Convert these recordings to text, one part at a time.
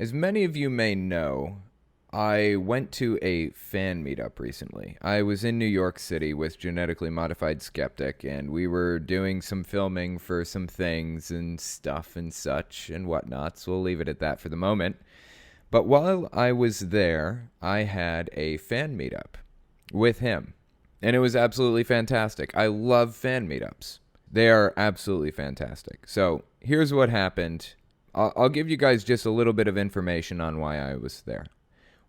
As many of you may know, I went to a fan meetup recently. I was in New York City with Genetically Modified Skeptic, and we were doing some filming for some things and stuff and such and whatnot, so we'll leave it at that for the moment. But while I was there, I had a fan meetup with him, and it was absolutely fantastic. I love fan meetups. They are absolutely fantastic. So here's what happened. I'll give you guys just a little bit of information on why I was there.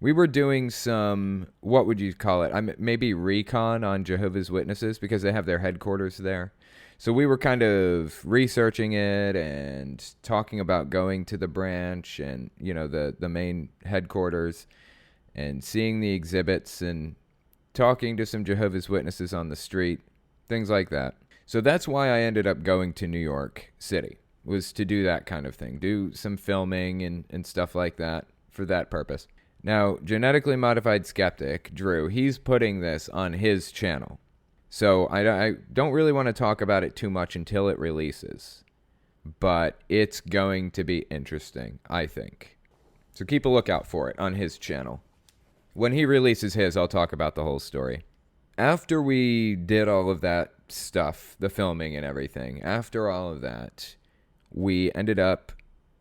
We were doing some, what would you call it? Maybe recon on Jehovah's Witnesses because they have their headquarters there. So we were kind of researching it and talking about going to the branch and, the main headquarters and seeing the exhibits and talking to some Jehovah's Witnesses on the street, things like that. So that's why I ended up going to New York City, was to do that kind of thing, do some filming and stuff like that for that purpose. Now, Genetically Modified Skeptic, Drew, he's putting this on his channel. So I don't really want to talk about it too much until it releases. But it's going to be interesting, I think. So keep a lookout for it on his channel. When he releases his, I'll talk about the whole story. After we did all of that stuff, the filming and everything, after all of that, we ended up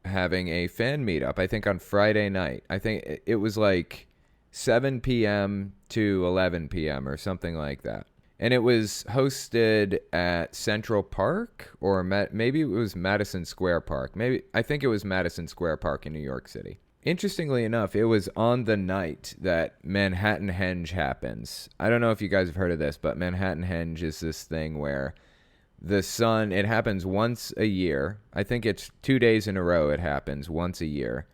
having a fan meetup, I think on Friday night. I think it was like 7 p.m. to 11 p.m. or something like that. And it was hosted at Central Park, or maybe it was Madison Square Park. I think it was Madison Square Park in New York City. Interestingly enough, it was on the night that Manhattan Henge happens. I don't know if you guys have heard of this, but Manhattan Henge is this thing where the sun, it happens once a year. I think it's 2 days in a row it happens once a year.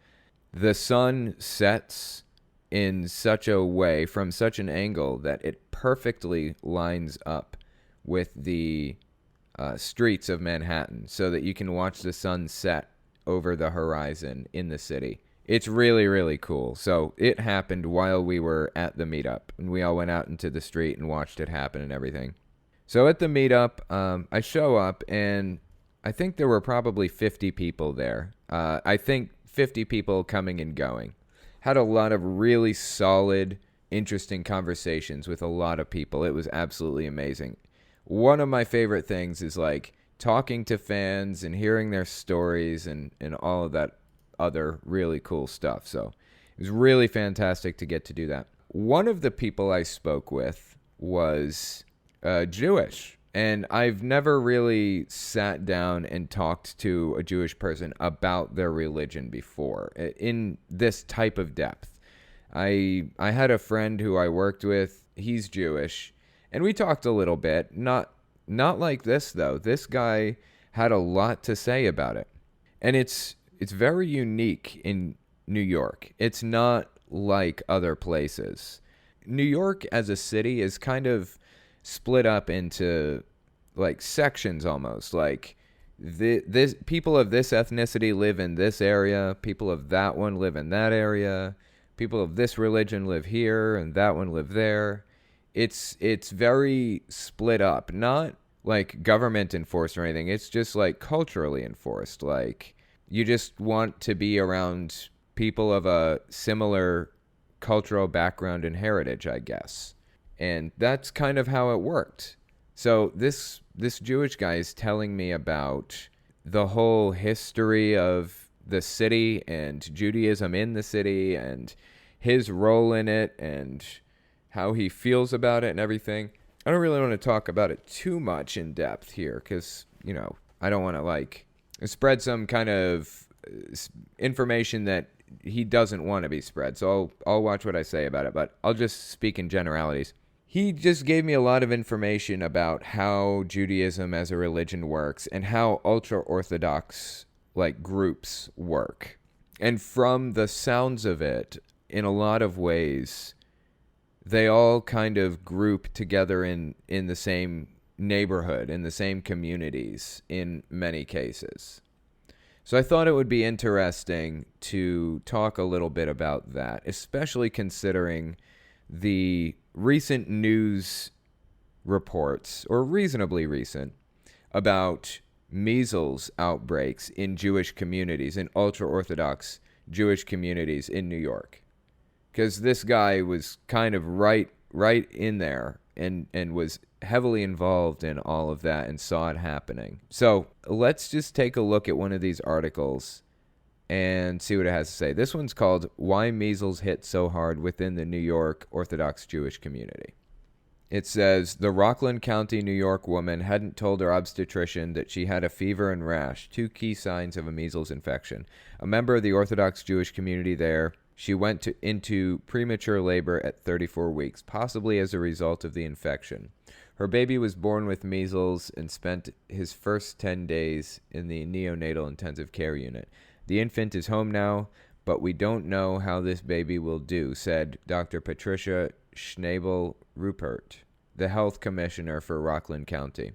The sun sets in such a way, from such an angle, that it perfectly lines up with the streets of Manhattan so that you can watch the sun set over the horizon in the city. It's really, really cool. So it happened while we were at the meetup, and we all went out into the street and watched it happen and everything. So at the meetup, I show up, and I think there were probably 50 people there. I think 50 people coming and going. Had a lot of really solid, interesting conversations with a lot of people. It was absolutely amazing. One of my favorite things is like talking to fans and hearing their stories and all of that other really cool stuff. So it was really fantastic to get to do that. One of the people I spoke with was Jewish, and I've never really sat down and talked to a Jewish person about their religion before in this type of depth. I had a friend who I worked with. He's Jewish, and we talked a little bit. Not like this though. This guy had a lot to say about it, and it's very unique in New York. It's not like other places. New York as a city is kind of split up into like sections almost. Like this people of this ethnicity live in this area, people of that one live in that area, people of this religion live here and that one live there. It's very split up, not like government enforced or anything. It's just like culturally enforced. Like you just want to be around people of a similar cultural background and heritage, I guess. And that's kind of how it worked. So this Jewish guy is telling me about the whole history of the city and Judaism in the city and his role in it and how he feels about it and everything. I don't really want to talk about it too much in depth here because, I don't want to like spread some kind of information that he doesn't want to be spread. So I'll watch what I say about it, but I'll just speak in generalities. He just gave me a lot of information about how Judaism as a religion works and how Ultra-Orthodox like groups work. And from the sounds of it, in a lot of ways, they all kind of group together in the same neighborhood, in the same communities in many cases. So I thought it would be interesting to talk a little bit about that, especially considering the recent news reports, or reasonably recent, about measles outbreaks in Jewish communities, in ultra-Orthodox Jewish communities in New York. Because this guy was kind of right in there and was heavily involved in all of that and saw it happening. So let's just take a look at one of these articles and see what it has to say. This one's called Why Measles Hit So Hard Within the New York Orthodox Jewish Community. It says, the Rockland County, New York woman hadn't told her obstetrician that she had a fever and rash, two key signs of a measles infection. A member of the Orthodox Jewish community there, she went into premature labor at 34 weeks, possibly as a result of the infection. Her baby was born with measles and spent his first 10 days in the neonatal intensive care unit. The infant is home now, but we don't know how this baby will do, said Dr. Patricia Schnabel-Ruppert, the health commissioner for Rockland County.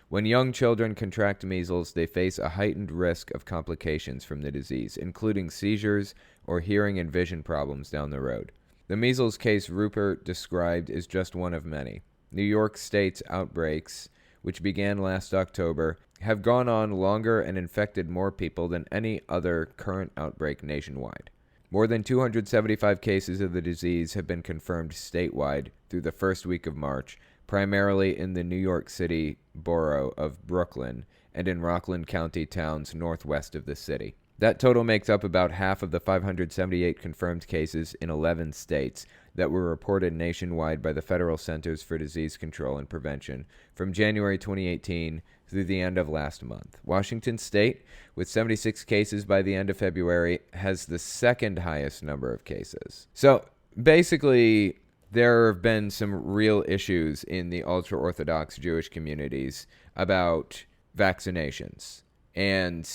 When young children contract measles, they face a heightened risk of complications from the disease, including seizures or hearing and vision problems down the road. The measles case Ruppert described is just one of many. New York State's outbreaks, which began last October, have gone on longer and infected more people than any other current outbreak nationwide. More than 275 cases of the disease have been confirmed statewide through the first week of March, primarily in the New York City borough of Brooklyn and in Rockland County towns northwest of the city. That total makes up about half of the 578 confirmed cases in 11 states that were reported nationwide by the Federal Centers for Disease Control and Prevention from January 2018 through the end of last month. Washington State, with 76 cases by the end of February, has the second highest number of cases. So basically, there have been some real issues in the ultra-Orthodox Jewish communities about vaccinations. And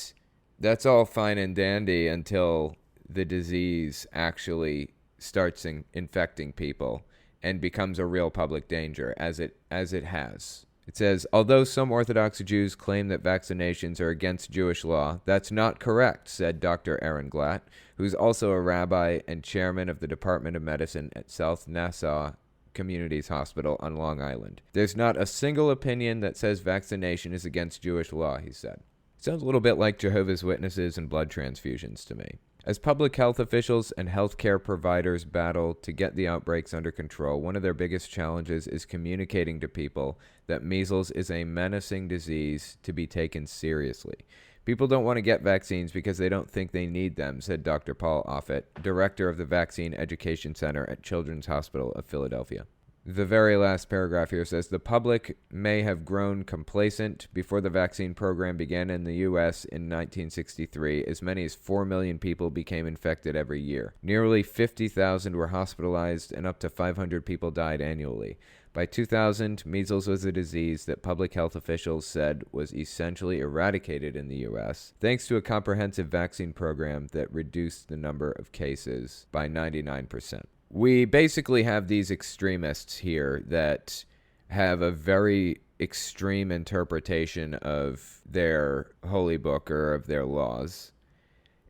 that's all fine and dandy until the disease actually starts infecting people and becomes a real public danger, as it has. It says, although some Orthodox Jews claim that vaccinations are against Jewish law, that's not correct, said Dr. Aaron Glatt, who's also a rabbi and chairman of the Department of Medicine at South Nassau Communities Hospital on Long Island. There's not a single opinion that says vaccination is against Jewish law, he said. Sounds a little bit like Jehovah's Witnesses and blood transfusions to me. As public health officials and healthcare providers battle to get the outbreaks under control, one of their biggest challenges is communicating to people that measles is a menacing disease to be taken seriously. People don't want to get vaccines because they don't think they need them, said Dr. Paul Offit, director of the Vaccine Education Center at Children's Hospital of Philadelphia. The very last paragraph here says, the public may have grown complacent. Before the vaccine program began in the U.S. in 1963, as many as 4 million people became infected every year. Nearly 50,000 were hospitalized and up to 500 people died annually. By 2000, measles was a disease that public health officials said was essentially eradicated in the U.S., thanks to a comprehensive vaccine program that reduced the number of cases by 99%. We basically have these extremists here that have a very extreme interpretation of their holy book or of their laws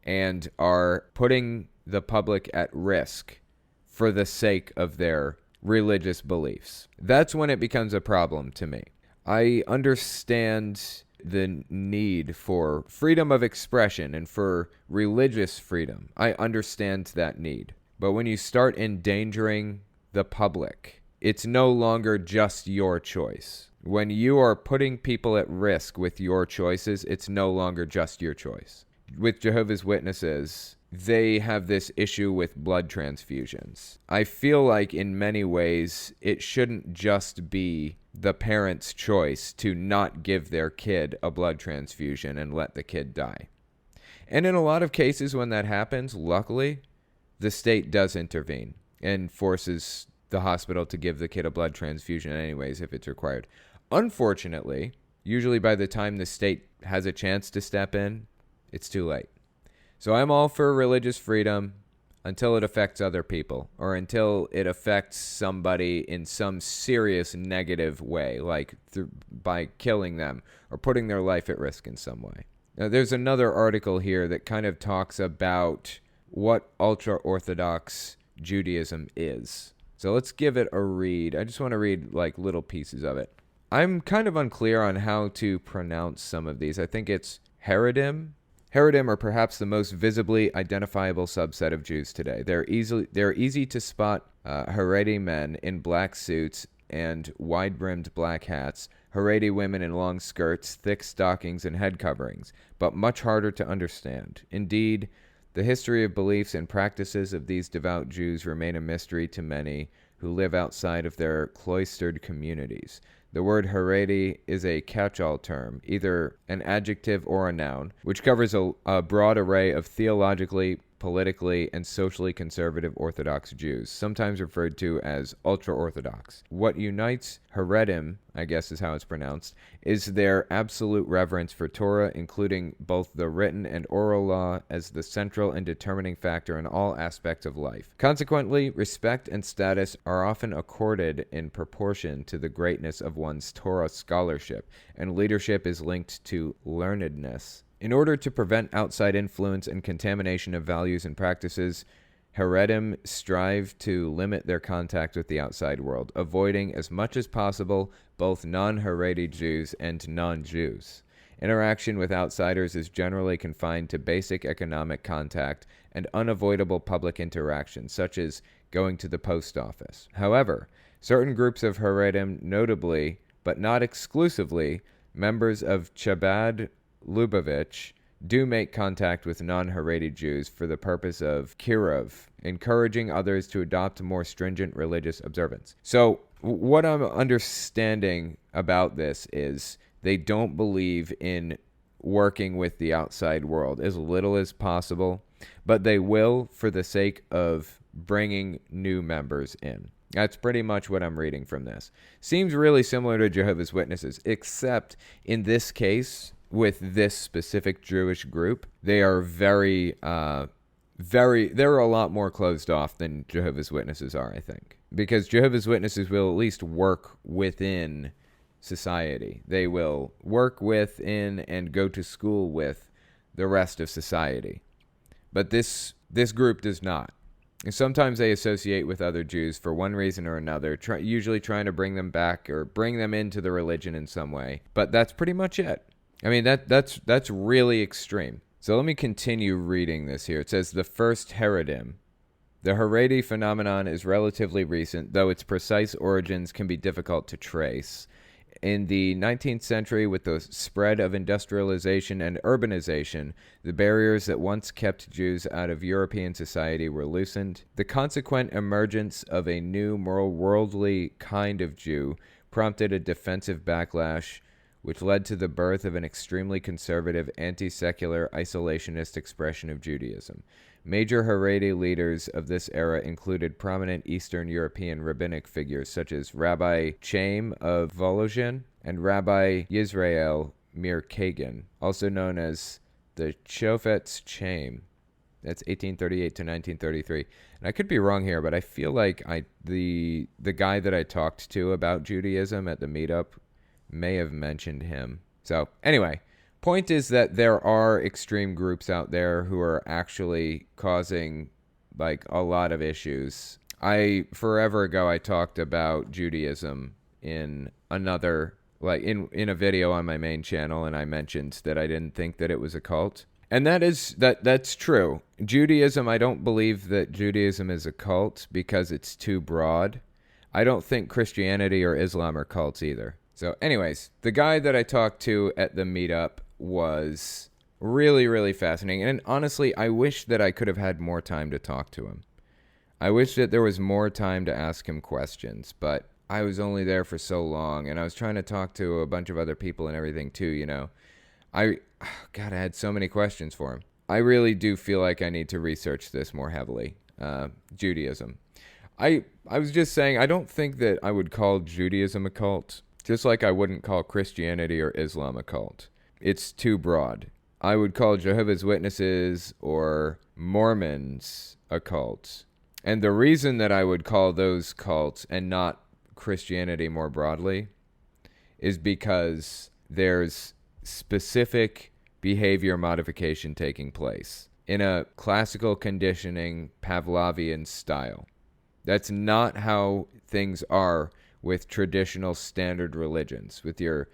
and are putting the public at risk for the sake of their religious beliefs. That's when it becomes a problem to me. I understand the need for freedom of expression and for religious freedom. I understand that need. But when you start endangering the public, it's no longer just your choice. When you are putting people at risk with your choices, it's no longer just your choice. With Jehovah's Witnesses, they have this issue with blood transfusions. I feel like in many ways, it shouldn't just be the parent's choice to not give their kid a blood transfusion and let the kid die. And in a lot of cases when that happens, luckily, the state does intervene and forces the hospital to give the kid a blood transfusion anyways if it's required. Unfortunately, usually by the time the state has a chance to step in, it's too late. So I'm all for religious freedom until it affects other people or until it affects somebody in some serious negative way, like by killing them or putting their life at risk in some way. Now, there's another article here that kind of talks about what ultra-Orthodox Judaism is. So let's give it a read. I just want to read like little pieces of it. I'm kind of unclear on how to pronounce some of these. I think it's Haredim, Haredim are perhaps the most visibly identifiable subset of Jews today. They're easy to spot Haredi men in black suits and wide-brimmed black hats, Haredi women in long skirts, thick stockings, and head coverings, but much harder to understand. Indeed, the history of beliefs and practices of these devout Jews remain a mystery to many who live outside of their cloistered communities. The word Haredi is a catch-all term, either an adjective or a noun, which covers a broad array of theologically, politically, and socially conservative Orthodox Jews, sometimes referred to as Ultra-Orthodox. What unites Haredim, I guess is how it's pronounced, is their absolute reverence for Torah, including both the written and oral law, as the central and determining factor in all aspects of life. Consequently, respect and status are often accorded in proportion to the greatness of one's Torah scholarship, and leadership is linked to learnedness. In order to prevent outside influence and contamination of values and practices, Haredim strive to limit their contact with the outside world, avoiding as much as possible both non-Haredi Jews and non-Jews. Interaction with outsiders is generally confined to basic economic contact and unavoidable public interaction, such as going to the post office. However, certain groups of Haredim, notably, but not exclusively, members of Chabad Lubavitch, do make contact with non-Haredi Jews for the purpose of kiruv, encouraging others to adopt more stringent religious observance. So what I'm understanding about this is they don't believe in working with the outside world as little as possible, but they will for the sake of bringing new members in. That's pretty much what I'm reading from this. Seems really similar to Jehovah's Witnesses, except in this case, with this specific Jewish group, they are they're a lot more closed off than Jehovah's Witnesses are, I think. Because Jehovah's Witnesses will at least work within society. They will work within and go to school with the rest of society. But this group does not. And sometimes they associate with other Jews for one reason or another, usually trying to bring them back or bring them into the religion in some way. But that's pretty much it. I mean, that's really extreme. So let me continue reading this here. It says, the first Haredim. The Haredi phenomenon is relatively recent, though its precise origins can be difficult to trace. In the 19th century, with the spread of industrialization and urbanization, the barriers that once kept Jews out of European society were loosened. The consequent emergence of a new, more worldly kind of Jew prompted a defensive backlash, which led to the birth of an extremely conservative, anti-secular, isolationist expression of Judaism. Major Haredi leaders of this era included prominent Eastern European rabbinic figures such as Rabbi Chaim of Volozhin and Rabbi Yisrael Mir Kagan, also known as the Chofetz Chaim. That's 1838 to 1933. And I could be wrong here, but I feel like the guy that I talked to about Judaism at the meetup may have mentioned him. So anyway, point is that there are extreme groups out there who are actually causing like a lot of issues. Forever ago I talked about Judaism in another, like in a video on my main channel, and I mentioned that I didn't think that it was a cult. And that's true. Judaism, I don't believe that Judaism is a cult because it's too broad. I don't think Christianity or Islam are cults either. So anyways, the guy that I talked to at the meetup was really, really fascinating. And honestly, I wish that I could have had more time to talk to him. I wish that there was more time to ask him questions, but I was only there for so long, and I was trying to talk to a bunch of other people and everything too, you know. I had so many questions for him. I really do feel like I need to research this more heavily, Judaism. I was just saying, I don't think that I would call Judaism a cult. Just like I wouldn't call Christianity or Islam a cult. It's too broad. I would call Jehovah's Witnesses or Mormons a cult. And the reason that I would call those cults and not Christianity more broadly is because there's specific behavior modification taking place in a classical conditioning Pavlovian style. That's not how things are with traditional standard religions, with your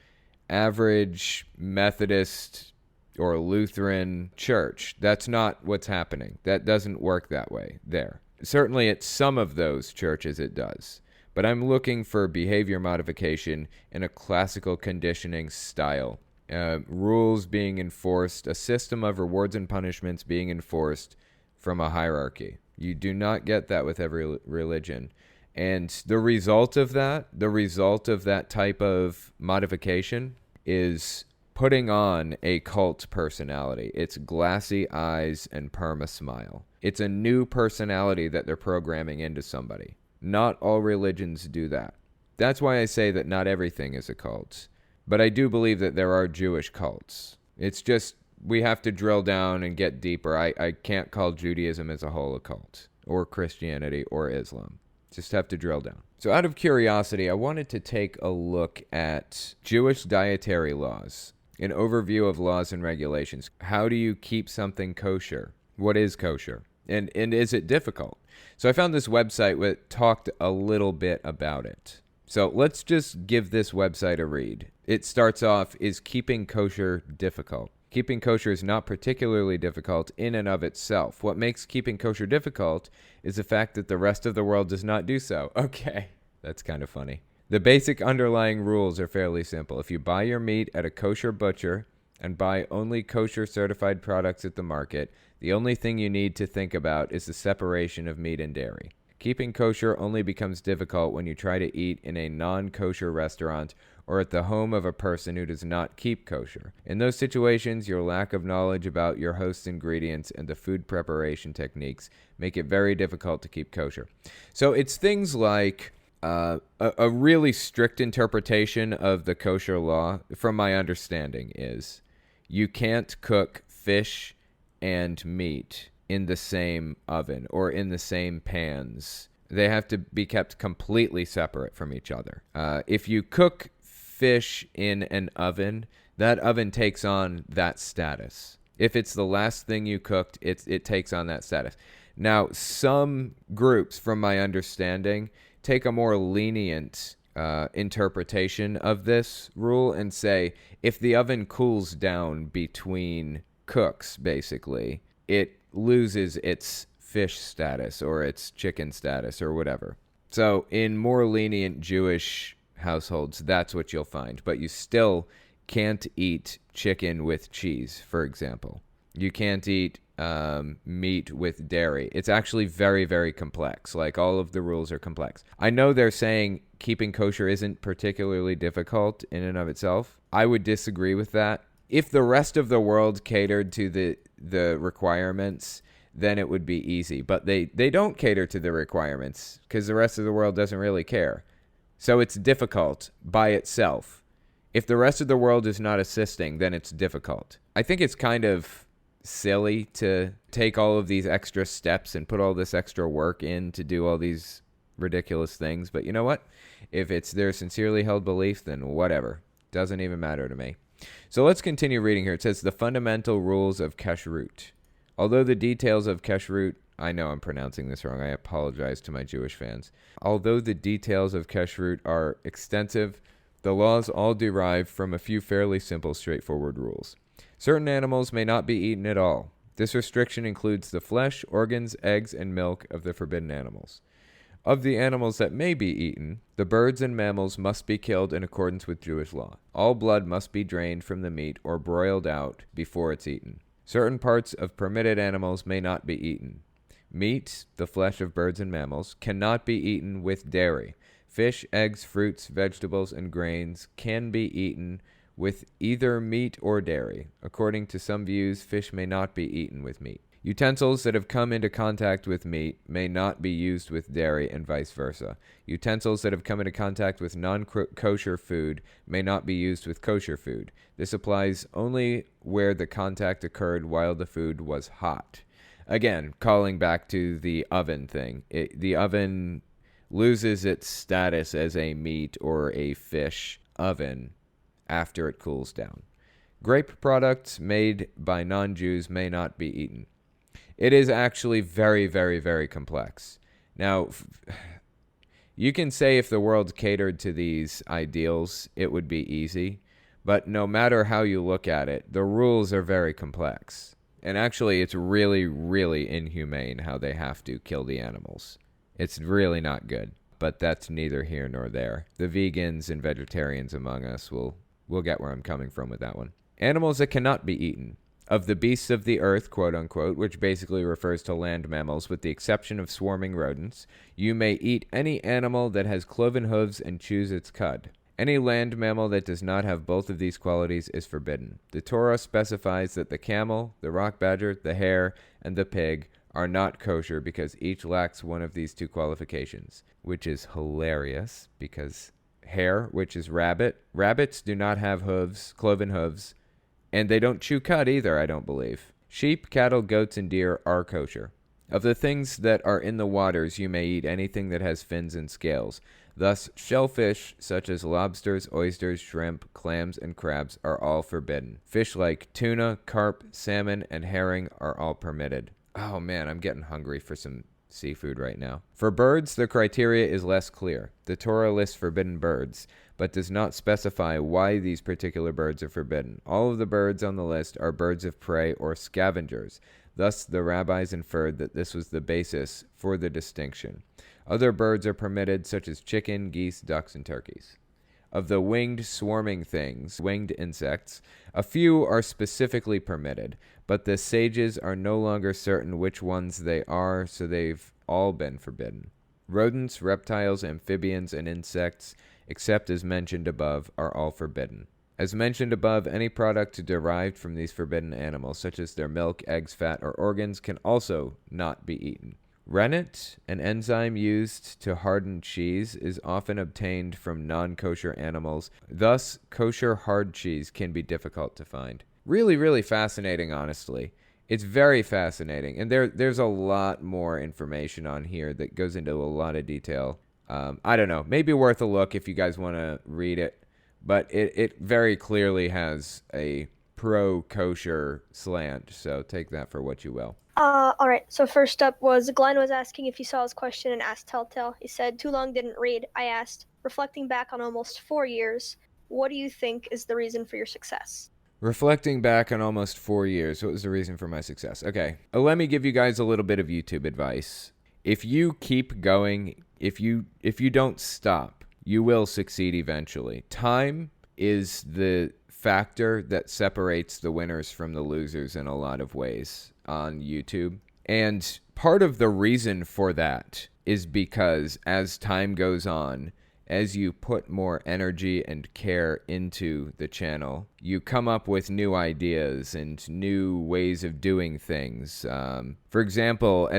average Methodist or Lutheran church. That's not what's happening. That doesn't work that way there. Certainly at some of those churches it does. But I'm looking for behavior modification in a classical conditioning style. Rules being enforced, a system of rewards and punishments being enforced from a hierarchy. You do not get that with every religion. And the result of that type of modification is putting on a cult personality. It's glassy eyes and perma smile. It's a new personality that they're programming into somebody. Not all religions do that. That's why I say that not everything is a cult. But I do believe that there are Jewish cults. It's just we have to drill down and get deeper. I can't call Judaism as a whole a cult, or Christianity, or Islam. Just have to drill down. So out of curiosity, I wanted to take a look at Jewish dietary laws, an overview of laws and regulations. How do you keep something kosher? What is kosher? And is it difficult? So I found this website that talked a little bit about it. So let's just give this website a read. It starts off, is keeping kosher difficult? Keeping kosher is not particularly difficult in and of itself. What makes keeping kosher difficult is the fact that the rest of the world does not do so. Okay, that's kind of funny. The basic underlying rules are fairly simple. If you buy your meat at a kosher butcher and buy only kosher certified products at the market, the only thing you need to think about is the separation of meat and dairy. Keeping kosher only becomes difficult when you try to eat in a non-kosher restaurant or at the home of a person who does not keep kosher. In those situations, your lack of knowledge about your host's ingredients and the food preparation techniques make it very difficult to keep kosher. So it's things like a really strict interpretation of the kosher law, from my understanding, is you can't cook fish and meat in the same oven or in the same pans. They have to be kept completely separate from each other. If you cook fish in an oven, that oven takes on that status. If it's the last thing you cooked, it takes on that status. Now, some groups, from my understanding, take a more lenient interpretation of this rule and say, if the oven cools down between cooks, basically, it loses its fish status or its chicken status or whatever. So in more lenient Jewish households, that's what you'll find. But you still can't eat chicken with cheese, for example. You can't eat meat with dairy. It's actually very, very complex. Like, all of the rules are complex. I know they're saying keeping kosher isn't particularly difficult in and of itself. I would disagree with that. If the rest of the world catered to the requirements, then it would be easy. But they don't cater to the requirements because the rest of the world doesn't really care. So it's difficult by itself. If the rest of the world is not assisting, then it's difficult. I think it's kind of silly to take all of these extra steps and put all this extra work in to do all these ridiculous things. But you know what? If it's their sincerely held belief, then whatever. Doesn't even matter to me. So let's continue reading here. It says the fundamental rules of kashrut. Although the details of kashrut, I know I'm pronouncing this wrong. I apologize to my Jewish fans. Although the details of kashrut are extensive, the laws all derive from a few fairly simple, straightforward rules. Certain animals may not be eaten at all. This restriction includes the flesh, organs, eggs, and milk of the forbidden animals. Of the animals that may be eaten, the birds and mammals must be killed in accordance with Jewish law. All blood must be drained from the meat or broiled out before it's eaten. Certain parts of permitted animals may not be eaten. Meat, the flesh of birds and mammals, cannot be eaten with dairy. Fish, eggs, fruits, vegetables, and grains can be eaten with either meat or dairy. According to some views, fish may not be eaten with meat. Utensils that have come into contact with meat may not be used with dairy, and vice versa. Utensils that have come into contact with non-kosher food may not be used with kosher food. This applies only where the contact occurred while the food was hot. Again, calling back to the oven thing. The oven loses its status as a meat or a fish oven after it cools down. Grape products made by non-Jews may not be eaten. It is actually very, very, very complex. Now, you can say if the world catered to these ideals, it would be easy. But no matter how you look at it, the rules are very complex. And actually, it's really, really inhumane how they have to kill the animals. It's really not good. But that's neither here nor there. The vegans and vegetarians among us will get where I'm coming from with that one. Animals that cannot be eaten. Of the beasts of the earth, quote unquote, which basically refers to land mammals with the exception of swarming rodents, you may eat any animal that has cloven hooves and chews its cud. Any land mammal that does not have both of these qualities is forbidden. The Torah specifies that the camel, the rock badger, the hare, and the pig are not kosher because each lacks one of these two qualifications, which is hilarious because hare, which is rabbits do not have hooves, cloven hooves, and they don't chew cud either, I don't believe. Sheep, cattle, goats, and deer are kosher. Of the things that are in the waters, you may eat anything that has fins and scales. Thus, shellfish, such as lobsters, oysters, shrimp, clams, and crabs, are all forbidden. Fish like tuna, carp, salmon, and herring are all permitted. Oh man, I'm getting hungry for some seafood right now. For birds, the criteria is less clear. The Torah lists forbidden birds, but does not specify why these particular birds are forbidden. All of the birds on the list are birds of prey or scavengers. Thus, the rabbis inferred that this was the basis for the distinction. Other birds are permitted, such as chicken, geese, ducks, and turkeys. Of the winged swarming things, winged insects, a few are specifically permitted, but the sages are no longer certain which ones they are, so they've all been forbidden. Rodents, reptiles, amphibians, and insects, except as mentioned above, are all forbidden. As mentioned above, any product derived from these forbidden animals, such as their milk, eggs, fat, or organs, can also not be eaten. Rennet, an enzyme used to harden cheese, is often obtained from non-kosher animals. Thus, kosher hard cheese can be difficult to find. Really, really fascinating, honestly. It's very fascinating. And there's a lot more information on here that goes into a lot of detail. I don't know. Maybe worth a look if you guys want to read it. But it very clearly has a pro-kosher slant. So take that for what you will. All right. So first up was Glenn was asking if he saw his question and asked Telltale. He said, too long didn't read. I asked, reflecting back on almost 4 years, what do you think is the reason for your success? Reflecting back on almost 4 years, what was the reason for my success? Okay, let me give you guys a little bit of YouTube advice. If you keep going, if you don't stop, you will succeed eventually. Time is the factor that separates the winners from the losers in a lot of ways on YouTube. And part of the reason for that is because as time goes on, as you put more energy and care into the channel, you come up with new ideas and new ways of doing things. For example,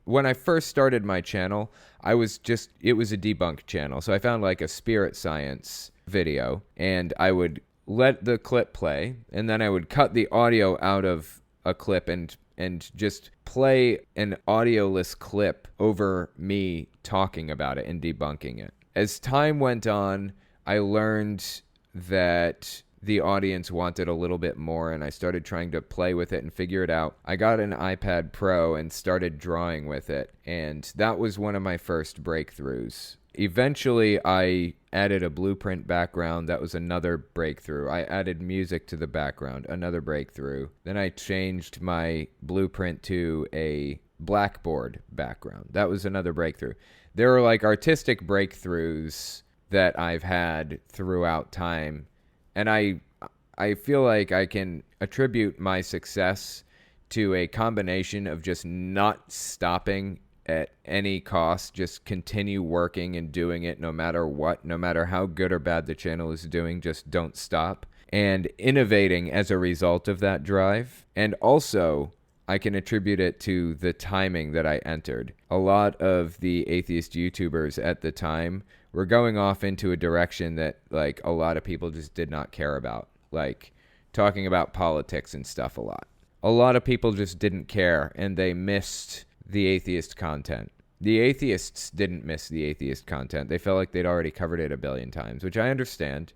when I first started my channel, it was a debunk channel. So I found like a spirit science video and I would let the clip play and then I would cut the audio out of a clip and just play an audioless clip over me talking about it and debunking it. As time went on, I learned that the audience wanted a little bit more, and I started trying to play with it and figure it out. I got an iPad Pro and started drawing with it, and that was one of my first breakthroughs. Eventually, I added a blueprint background. That was another breakthrough. I added music to the background, another breakthrough. Then I changed my blueprint to a blackboard background. That was another breakthrough. There are like artistic breakthroughs that I've had throughout time, and I feel like I can attribute my success to a combination of just not stopping at any cost, just continue working and doing it no matter what, no matter how good or bad the channel is doing, just don't stop, and innovating as a result of that drive. And also, I can attribute it to the timing that I entered. A lot of the atheist YouTubers at the time were going off into a direction that like a lot of people just did not care about, like talking about politics and stuff a lot. A lot of people just didn't care and they missed the atheist content. The atheists didn't miss the atheist content. They felt like they'd already covered it a billion times, which I understand.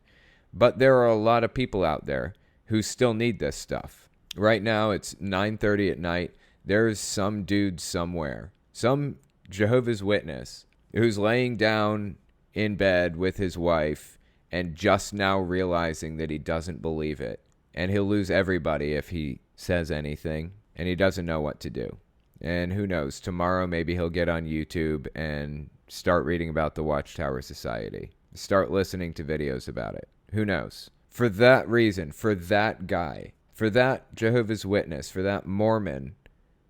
But there are a lot of people out there who still need this stuff. Right now, it's 9:30 at night. There's some dude somewhere, some Jehovah's Witness, who's laying down in bed with his wife, and just now realizing that he doesn't believe it. And he'll lose everybody if he says anything, and he doesn't know what to do. And who knows, tomorrow maybe he'll get on YouTube and start reading about the Watchtower Society, start listening to videos about it. Who knows? For that reason, for that guy, for that Jehovah's Witness, for that Mormon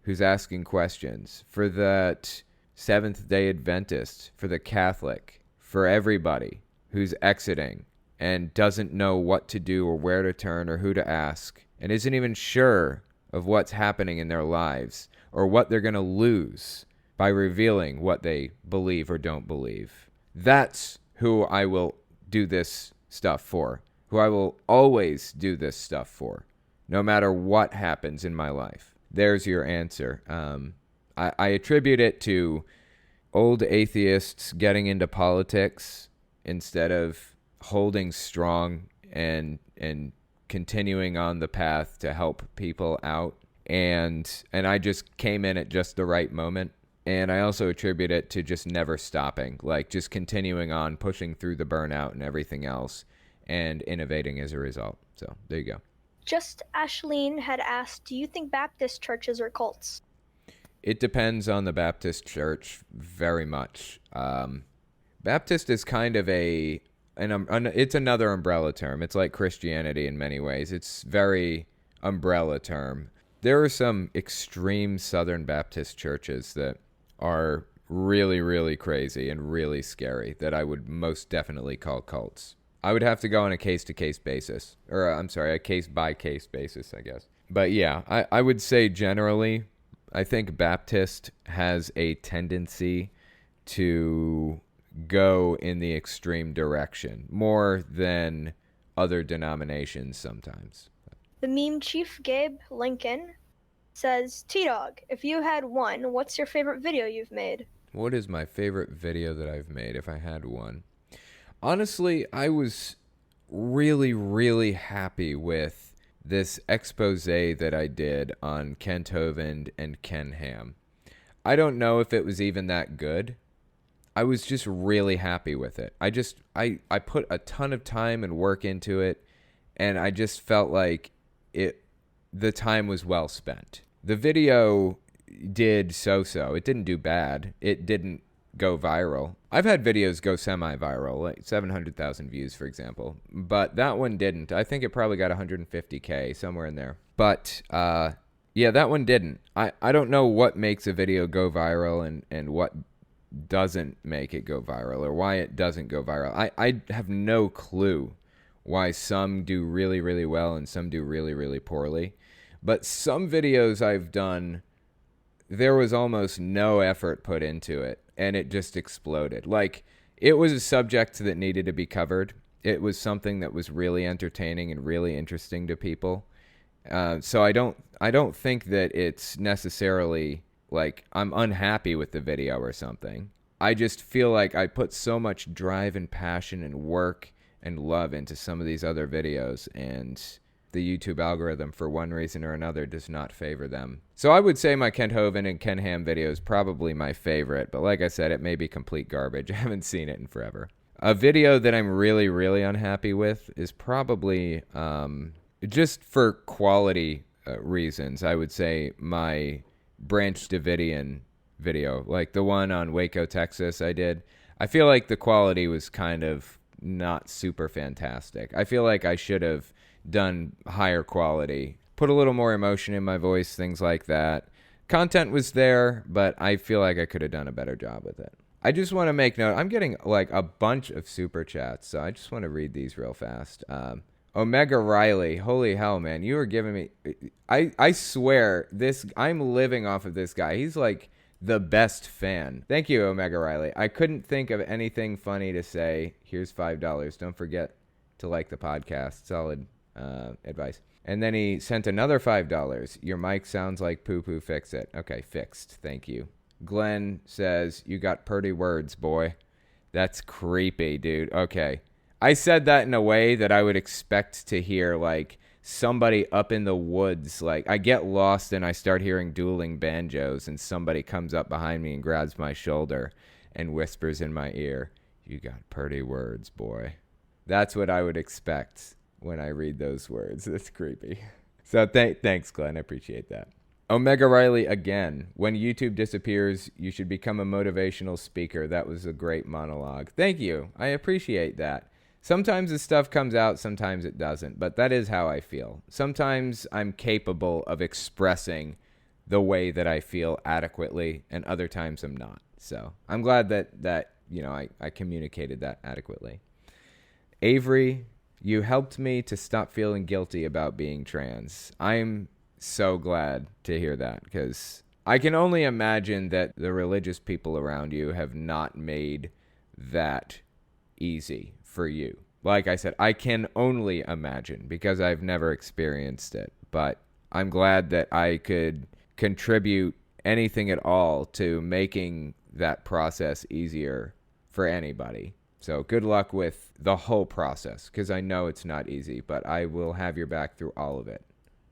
who's asking questions, for that Seventh-day Adventist, for the Catholic, for everybody who's exiting and doesn't know what to do or where to turn or who to ask and isn't even sure of what's happening in their lives or what they're going to lose by revealing what they believe or don't believe. That's who I will do this stuff for, who I will always do this stuff for, no matter what happens in my life. There's your answer. I attribute it to old atheists getting into politics instead of holding strong and continuing on the path to help people out. And I just came in at just the right moment. And I also attribute it to just never stopping, like just continuing on, pushing through the burnout and everything else, and innovating as a result. So there you go. Just Ashleen had asked, do you think Baptist churches are cults? It depends on the Baptist church very much. Baptist is kind of it's another umbrella term. It's like Christianity in many ways. It's very umbrella term. There are some extreme Southern Baptist churches that are really, really crazy and really scary that I would most definitely call cults. I would have to go on a case-to-case basis. Or, I'm sorry, a case-by-case basis, I guess. But yeah, I would say generally, I think Baptist has a tendency to go in the extreme direction more than other denominations sometimes. The meme chief, Gabe Lincoln, says, T-Dog, if you had one, what's your favorite video you've made? What is my favorite video that I've made if I had one? Honestly, I was really, really happy with this expose that I did on Kent Hovind and Ken Ham. I don't know if it was even that good. I was just really happy with it. I put a ton of time and work into it, and I just felt like the time was well spent. The video did so-so. It didn't do bad. It didn't go viral. I've had videos go semi-viral, like 700,000 views, for example. But that one didn't. I think it probably got 150K, somewhere in there. But, yeah, that one didn't. I don't know what makes a video go viral and what doesn't make it go viral or why it doesn't go viral. I have no clue why some do really, really well and some do really, really poorly. But some videos I've done, there was almost no effort put into it, and it just exploded. Like, it was a subject that needed to be covered. It was something that was really entertaining and really interesting to people. So I don't think that it's necessarily like I'm unhappy with the video or something. I just feel like I put so much drive and passion and work and love into some of these other videos, and the YouTube algorithm, for one reason or another, does not favor them. So I would say my Kent Hovind and Ken Ham video is probably my favorite, but like I said, it may be complete garbage. I haven't seen it in forever. A video that I'm really, really unhappy with is probably, just for quality reasons, I would say my Branch Davidian video, like the one on Waco, Texas I did. I feel like the quality was kind of not super fantastic. I feel like I should have done higher quality, put a little more emotion in my voice, things like that. Content was there, but I feel like I could have done a better job with it. I just want to make note, I'm getting like a bunch of super chats, so I just want to read these real fast. Omega Riley, holy hell, man, you are giving me, I swear, I'm living off of this guy. He's like the best fan. Thank you, Omega Riley. I couldn't think of anything funny to say. Here's $5. Don't forget to like the podcast. Solid advice. And then he sent another $5. Your mic sounds like poo-poo, fix it. Okay, fixed. Thank you. Glenn says, you got pretty words, boy. That's creepy, dude. Okay. I said that in a way that I would expect to hear, like, somebody up in the woods. Like, I get lost and I start hearing dueling banjos, and somebody comes up behind me and grabs my shoulder and whispers in my ear, you got pretty words, boy. That's what I would expect when I read those words. That's creepy. So thanks, Glenn. I appreciate that. Omega Riley again. When YouTube disappears, you should become a motivational speaker. That was a great monologue. Thank you. I appreciate that. Sometimes this stuff comes out, sometimes it doesn't, but that is how I feel. Sometimes I'm capable of expressing the way that I feel adequately, and other times I'm not. So I'm glad that I communicated that adequately. Avery, you helped me to stop feeling guilty about being trans. I'm so glad to hear that, because I can only imagine that the religious people around you have not made that easy for you. Like I said, I can only imagine because I've never experienced it, but I'm glad that I could contribute anything at all to making that process easier for anybody. So good luck with the whole process, because I know it's not easy, but I will have your back through all of it,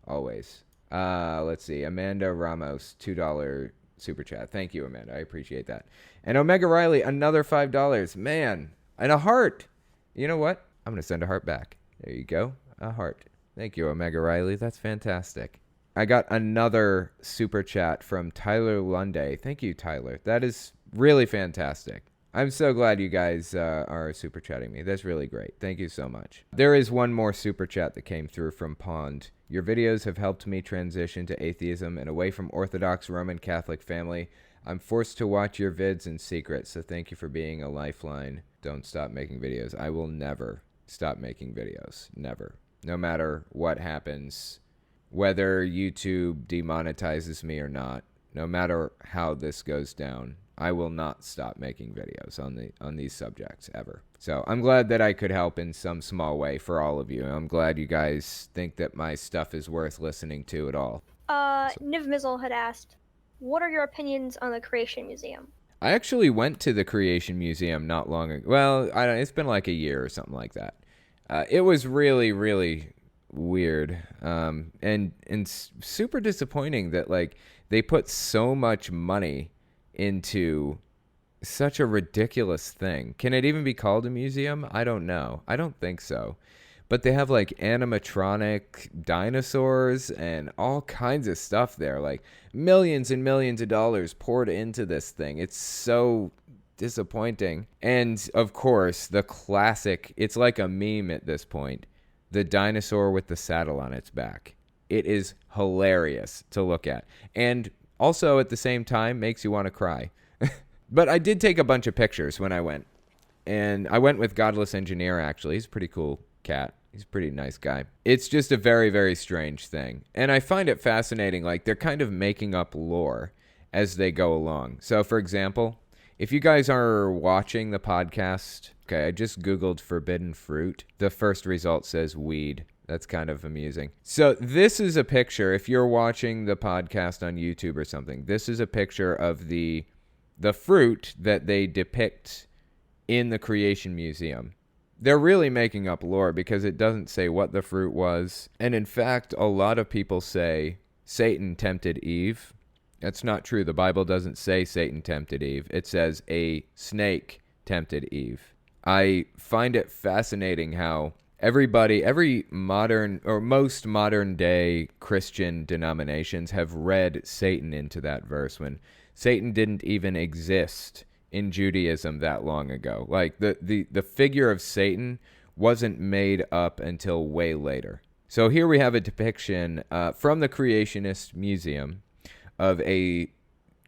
always. Let's see, Amanda Ramos, $2 super chat. Thank you, Amanda. I appreciate that. And Omega Riley, another $5. Man, and a heart. You know what? I'm going to send a heart back. There you go. A heart. Thank you, Omega Riley. That's fantastic. I got another super chat from Tyler Lunday. Thank you, Tyler. That is really fantastic. I'm so glad you guys are super chatting me. That's really great. Thank you so much. There is one more super chat that came through from Pond. Your videos have helped me transition to atheism and away from Orthodox Roman Catholic family. I'm forced to watch your vids in secret, so thank you for being a lifeline. Don't stop making videos. I will never stop making videos. Never. No matter what happens, whether YouTube demonetizes me or not, no matter how this goes down, I will not stop making videos on these subjects ever. So I'm glad that I could help in some small way for all of you. I'm glad you guys think that my stuff is worth listening to at all. Niv Mizzle had asked, what are your opinions on the Creation Museum? I actually went to the Creation Museum not long ago. Well, it's been like a year or something like that. It was really, really weird and super disappointing that like they put so much money into such a ridiculous thing. Can it even be called a museum? I don't know. I don't think so. But they have like animatronic dinosaurs and all kinds of stuff there. Like millions and millions of dollars poured into this thing. It's so disappointing. And of course, the classic, it's like a meme at this point, the dinosaur with the saddle on its back. It is hilarious to look at. And also at the same time makes you want to cry. But I did take a bunch of pictures when I went. And I went with Godless Engineer, actually. He's a pretty cool cat. He's a pretty nice guy. It's just a very, very strange thing. And I find it fascinating. Like, they're kind of making up lore as they go along. So, for example, if you guys are watching the podcast, okay, I just Googled forbidden fruit. The first result says weed. That's kind of amusing. So this is a picture, if you're watching the podcast on YouTube or something, this is a picture of the fruit that they depict in the Creation Museum. They're really making up lore because it doesn't say what the fruit was. And in fact, a lot of people say Satan tempted Eve. That's not true. The Bible doesn't say Satan tempted Eve. It says a snake tempted Eve. I find it fascinating how every modern or most modern day Christian denominations have read Satan into that verse when Satan didn't even exist in Judaism that long ago. Like the figure of Satan wasn't made up until way later. So here we have a depiction from the Creationist Museum of a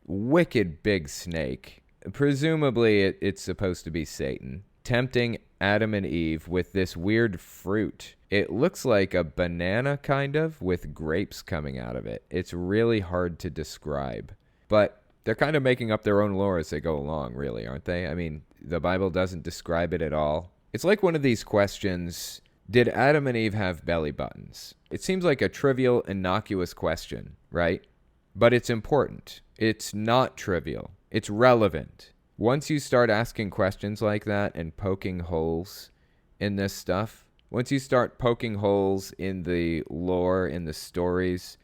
wicked big snake. Presumably it's supposed to be Satan, tempting Adam and Eve with this weird fruit. It looks like a banana kind of with grapes coming out of it. It's really hard to describe. But they're kind of making up their own lore as they go along, really, aren't they? I mean, the Bible doesn't describe it at all. It's like one of these questions, did Adam and Eve have belly buttons? It seems like a trivial, innocuous question, right? But it's important. It's not trivial. It's relevant. Once you start asking questions like that and poking holes in this stuff, once you start poking holes in the lore, in the stories,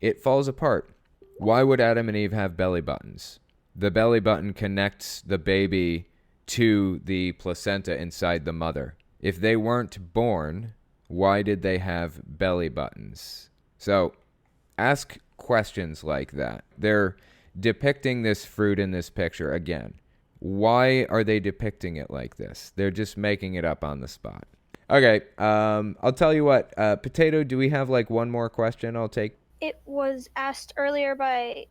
it falls apart. Why would Adam and Eve have belly buttons? The belly button connects the baby to the placenta inside the mother. If they weren't born, why did they have belly buttons? So ask questions like that. They're depicting this fruit in this picture again. Why are they depicting it like this? They're just making it up on the spot. Okay, I'll tell you what. Potato, do we have like one more question I'll take? It was asked earlier by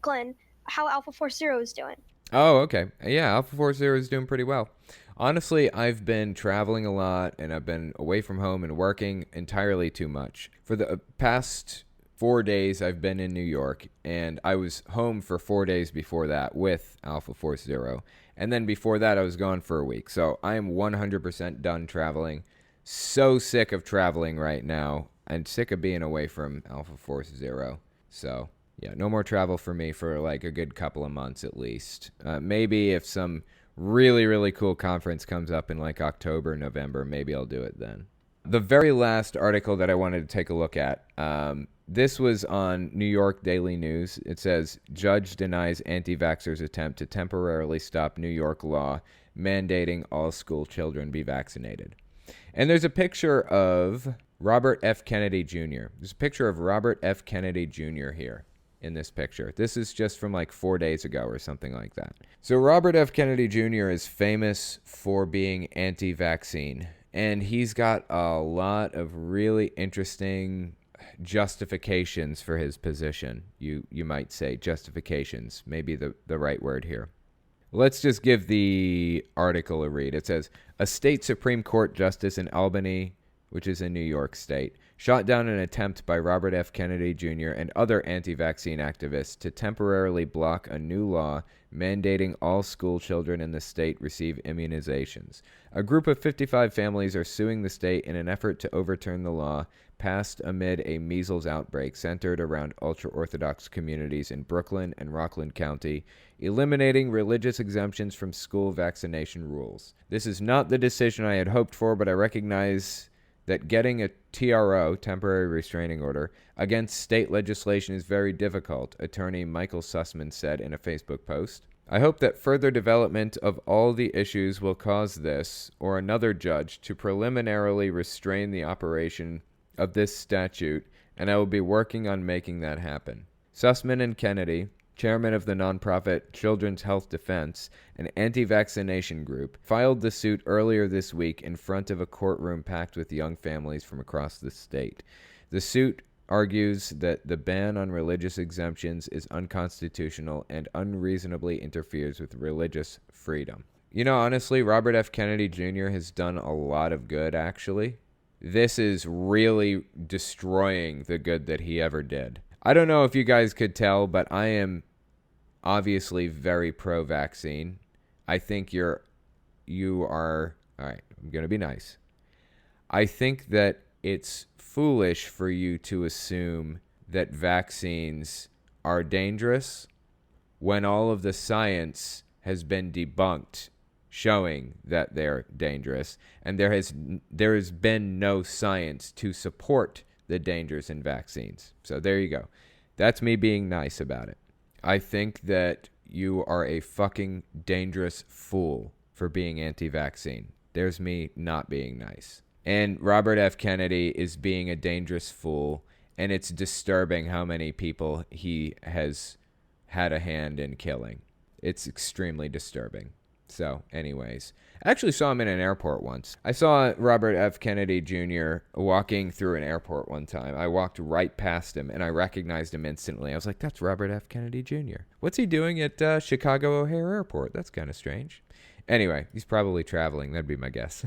Glenn how Alpha Force Zero is doing. Oh, okay. Yeah, Alpha Force Zero is doing pretty well. Honestly, I've been traveling a lot and I've been away from home and working entirely too much. For the past 4 days, I've been in New York, and I was home for 4 days before that with Alpha Force Zero. And then before that, I was gone for a week. So I am 100% done traveling. So sick of traveling right now and sick of being away from Alpha Force Zero. So yeah, no more travel for me for like a good couple of months at least. Maybe if some really, really cool conference comes up in like October, November, maybe I'll do it then. The very last article that I wanted to take a look at, this was on New York Daily News. It says, Judge denies anti-vaxxers' attempt to temporarily stop New York law mandating all school children be vaccinated. And there's a picture of Robert F. Kennedy Jr. There's a picture of Robert F. Kennedy Jr. here in this picture. This is just from like 4 days ago or something like that. So Robert F. Kennedy Jr. is famous for being anti-vaccine, and he's got a lot of really interesting justifications for his position. You might say justifications, maybe the right word here. Let's just give the article a read. It says, a state Supreme Court justice in Albany, which is in New York State, shot down an attempt by Robert F. Kennedy Jr. and other anti-vaccine activists to temporarily block a new law mandating all school children in the state receive immunizations. A group of 55 families are suing the state in an effort to overturn the law passed amid a measles outbreak centered around ultra-Orthodox communities in Brooklyn and Rockland County, eliminating religious exemptions from school vaccination rules. This is not the decision I had hoped for, but I recognize that getting a TRO, temporary restraining order, against state legislation is very difficult, attorney Michael Sussman said in a Facebook post. I hope that further development of all the issues will cause this or another judge to preliminarily restrain the operation of this statute, and I will be working on making that happen. Sussman and Kennedy, chairman of the nonprofit Children's Health Defense, an anti-vaccination group, filed the suit earlier this week in front of a courtroom packed with young families from across the state. The suit argues that the ban on religious exemptions is unconstitutional and unreasonably interferes with religious freedom. You know, honestly, Robert F. Kennedy Jr. has done a lot of good, actually. This is really destroying the good that he ever did. I don't know if you guys could tell, but I am obviously very pro-vaccine. I think you are, all right, I'm going to be nice. I think that it's foolish for you to assume that vaccines are dangerous when all of the science has been debunked showing that they're dangerous, and there has been no science to support the dangers in vaccines. So there you go. That's me being nice about it. I think that you are a fucking dangerous fool for being anti-vaccine. There's me not being nice. And Robert F. Kennedy is being a dangerous fool, and it's disturbing how many people he has had a hand in killing. It's extremely disturbing. So, anyways, I actually saw him in an airport once. I saw Robert F. Kennedy Jr. walking through an airport one time. I walked right past him, and I recognized him instantly. I was like, that's Robert F. Kennedy Jr. What's he doing at Chicago O'Hare Airport? That's kind of strange. Anyway, he's probably traveling. That'd be my guess.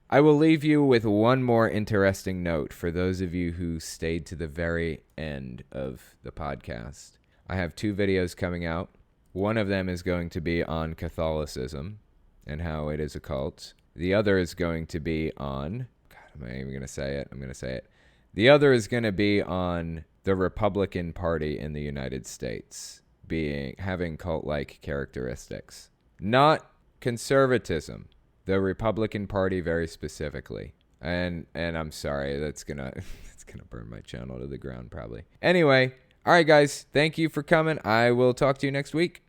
I will leave you with one more interesting note for those of you who stayed to the very end of the podcast. I have 2 videos coming out. One of them is going to be on Catholicism and how it is a cult. The other is going to be on... God, am I even going to say it? I'm going to say it. The other is going to be on the Republican Party in the United States having cult-like characteristics. Not conservatism. The Republican Party very specifically. And I'm sorry, that's gonna burn my channel to the ground probably. Anyway, all right guys, thank you for coming. I will talk to you next week.